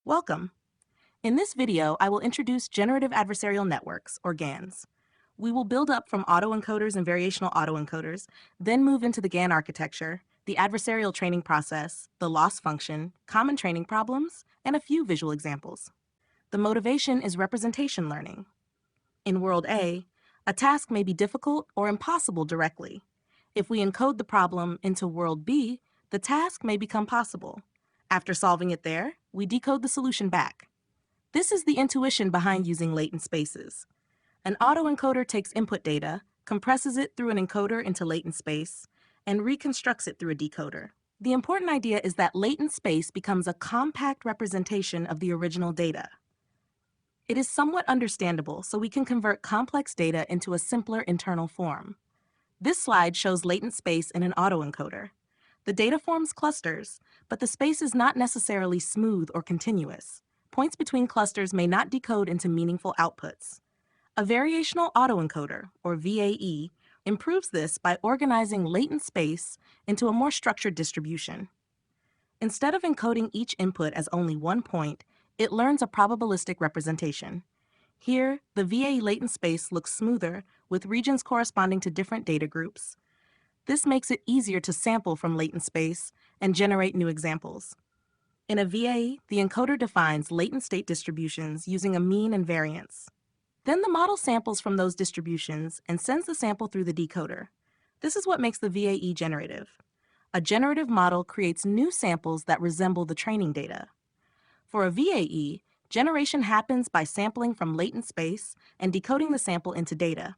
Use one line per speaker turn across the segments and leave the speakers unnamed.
Welcome. In this video, I will introduce generative adversarial networks, or GANs. We will build up from autoencoders and variational autoencoders, then move into the GAN architecture, the adversarial training process, the loss function, common training problems, and a few visual examples. The motivation is representation learning. In World A task may be difficult or impossible directly. If we encode the problem into World B, the task may become possible. After solving it there, we decode the solution back. This is the intuition behind using latent spaces. An autoencoder takes input data, compresses it through an encoder into latent space, and reconstructs it through a decoder. The important idea is that latent space becomes a compact representation of the original data. It is somewhat understandable, so we can convert complex data into a simpler internal form. This slide shows latent space in an autoencoder. The data forms clusters, but the space is not necessarily smooth or continuous. Points between clusters may not decode into meaningful outputs. A variational autoencoder, or VAE, improves this by organizing latent space into a more structured distribution. Instead of encoding each input as only one point, it learns a probabilistic representation. Here, the VAE latent space looks smoother, with regions corresponding to different data groups. This makes it easier to sample from latent space and generate new examples. In a VAE, the encoder defines latent state distributions using a mean and variance. Then the model samples from those distributions and sends the sample through the decoder. This is what makes the VAE generative. A generative model creates new samples that resemble the training data. For a VAE, generation happens by sampling from latent space and decoding the sample into data.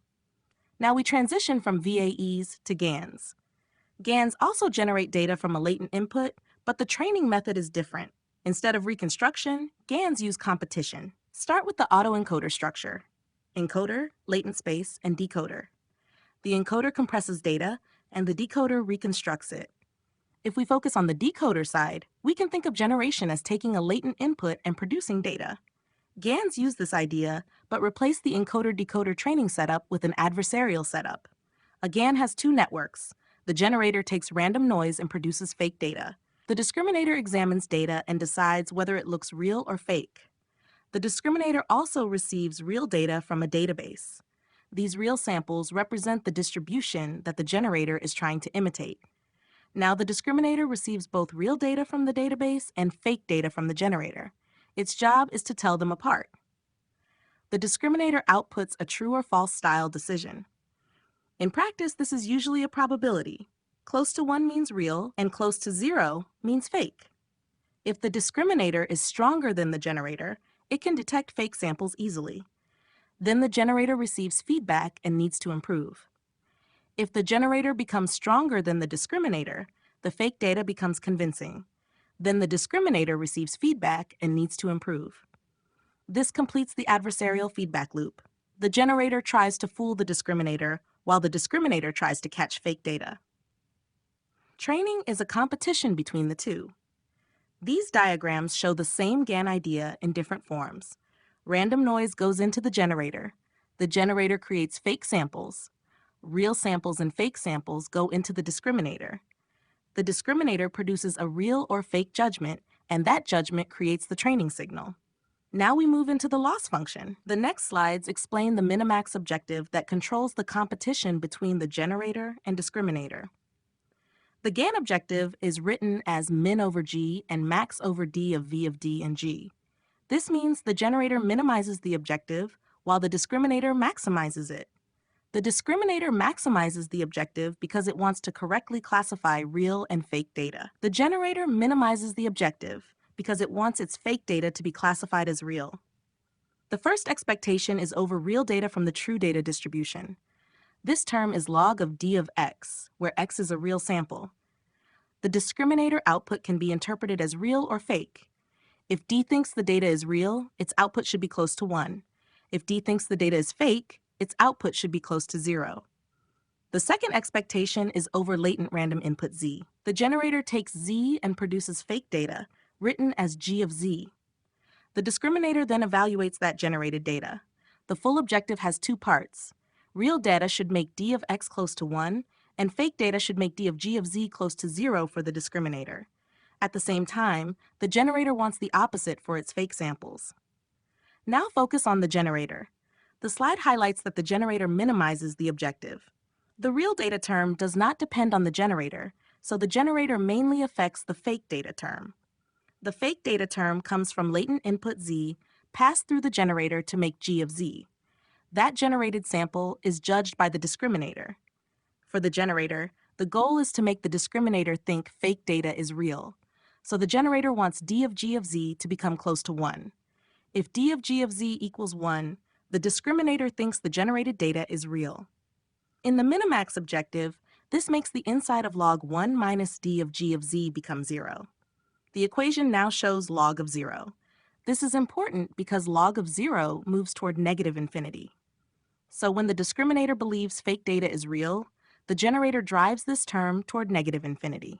Now we transition from VAEs to GANs. GANs also generate data from a latent input, but the training method is different. Instead of reconstruction, GANs use competition. Start with the autoencoder structure: encoder, latent space, and decoder. The encoder compresses data, and the decoder reconstructs it. If we focus on the decoder side, we can think of generation as taking a latent input and producing data. GANs use this idea, but replace the encoder-decoder training setup with an adversarial setup. A GAN has two networks. The generator takes random noise and produces fake data. The discriminator examines data and decides whether it looks real or fake. The discriminator also receives real data from a database. These real samples represent the distribution that the generator is trying to imitate. Now the discriminator receives both real data from the database and fake data from the generator. Its job is to tell them apart. The discriminator outputs a true or false style decision. In practice, this is usually a probability. Close to 1 means real, and close to 0 means fake. If the discriminator is stronger than the generator, it can detect fake samples easily. Then the generator receives feedback and needs to improve. If the generator becomes stronger than the discriminator, the fake data becomes convincing. Then the discriminator receives feedback and needs to improve. This completes the adversarial feedback loop. The generator tries to fool the discriminator, while the discriminator tries to catch fake data. Training is a competition between the two. These diagrams show the same GAN idea in different forms. Random noise goes into the generator. The generator creates fake samples. Real samples and fake samples go into the discriminator. The discriminator produces a real or fake judgment, and that judgment creates the training signal. Now we move into the loss function. The next slides explain the minimax objective that controls the competition between the generator and discriminator. The GAN objective is written as min over G and max over D of V of D and G. This means the generator minimizes the objective, while the discriminator maximizes it. The discriminator maximizes the objective because it wants to correctly classify real and fake data. The generator minimizes the objective because it wants its fake data to be classified as real. The first expectation is over real data from the true data distribution. This term is log of D of X, where X is a real sample. The discriminator output can be interpreted as real or fake. If D thinks the data is real, its output should be close to 1. If D thinks the data is fake, its output should be close to 0. The second expectation is over latent random input Z. The generator takes Z and produces fake data, written as G of Z. The discriminator then evaluates that generated data. The full objective has two parts. Real data should make D of X close to 1, and fake data should make D of G of Z close to 0 for the discriminator. At the same time, the generator wants the opposite for its fake samples. Now focus on the generator. The slide highlights that the generator minimizes the objective. The real data term does not depend on the generator, so the generator mainly affects the fake data term. The fake data term comes from latent input z passed through the generator to make g of z. That generated sample is judged by the discriminator. For the generator, the goal is to make the discriminator think fake data is real. So the generator wants d of g of z to become close to 1. If d of g of z equals 1, the discriminator thinks the generated data is real. In the minimax objective, this makes the inside of log 1 minus d of g of z become 0. The equation now shows log of 0. This is important because log of 0 moves toward negative infinity. So when the discriminator believes fake data is real, the generator drives this term toward negative infinity.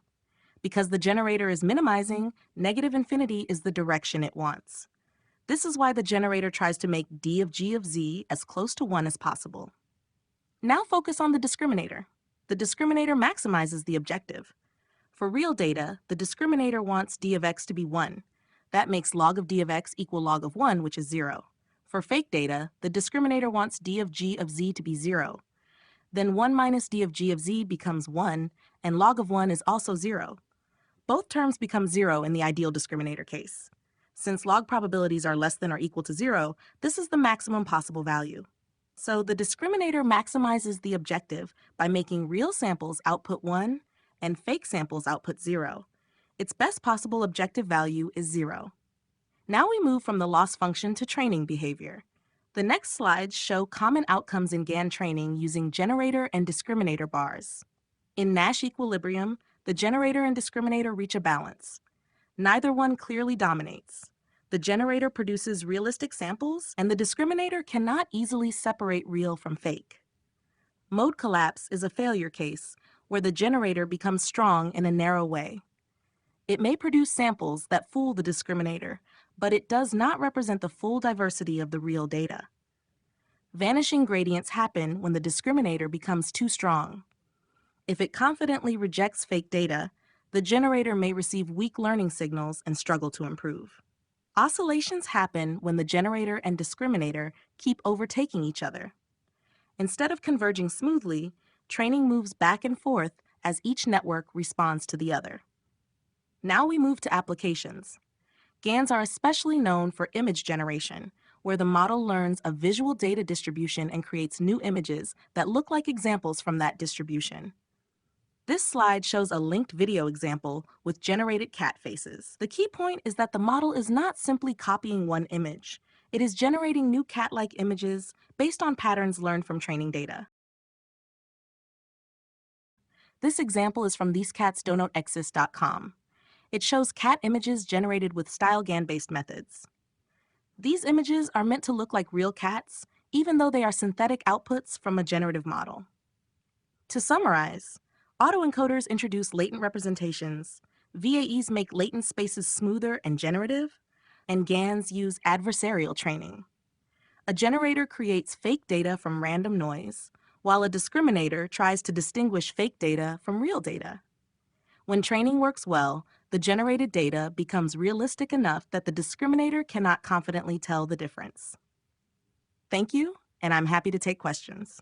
Because the generator is minimizing, negative infinity is the direction it wants. This is why the generator tries to make d of g of z as close to 1 as possible. Now focus on the discriminator. The discriminator maximizes the objective. For real data, the discriminator wants d of x to be 1. That makes log of d of x equal log of 1, which is 0. For fake data, the discriminator wants d of g of z to be 0. Then 1 minus d of g of z becomes 1, and log of 1 is also 0. Both terms become 0 in the ideal discriminator case. Since log probabilities are less than or equal to 0, this is the maximum possible value. So the discriminator maximizes the objective by making real samples output 1 and fake samples output 0. Its best possible objective value is 0. Now we move from the loss function to training behavior. The next slides show common outcomes in GAN training using generator and discriminator bars. In Nash equilibrium, the generator and discriminator reach a balance. Neither one clearly dominates. The generator produces realistic samples, and the discriminator cannot easily separate real from fake. Mode collapse is a failure case where the generator becomes strong in a narrow way. It may produce samples that fool the discriminator, but it does not represent the full diversity of the real data. Vanishing gradients happen when the discriminator becomes too strong. If it confidently rejects fake data, the generator may receive weak learning signals and struggle to improve. Oscillations happen when the generator and discriminator keep overtaking each other. Instead of converging smoothly, training moves back and forth as each network responds to the other. Now we move to applications. GANs are especially known for image generation, where the model learns a visual data distribution and creates new images that look like examples from that distribution. This slide shows a linked video example with generated cat faces. The key point is that the model is not simply copying one image. It is generating new cat-like images based on patterns learned from training data. This example is from thesecats.exist.com. It shows cat images generated with StyleGAN-based methods. These images are meant to look like real cats, even though they are synthetic outputs from a generative model. To summarize, autoencoders introduce latent representations, VAEs make latent spaces smoother and generative, and GANs use adversarial training. A generator creates fake data from random noise, while a discriminator tries to distinguish fake data from real data. When training works well, the generated data becomes realistic enough that the discriminator cannot confidently tell the difference. Thank you, and I'm happy to take questions.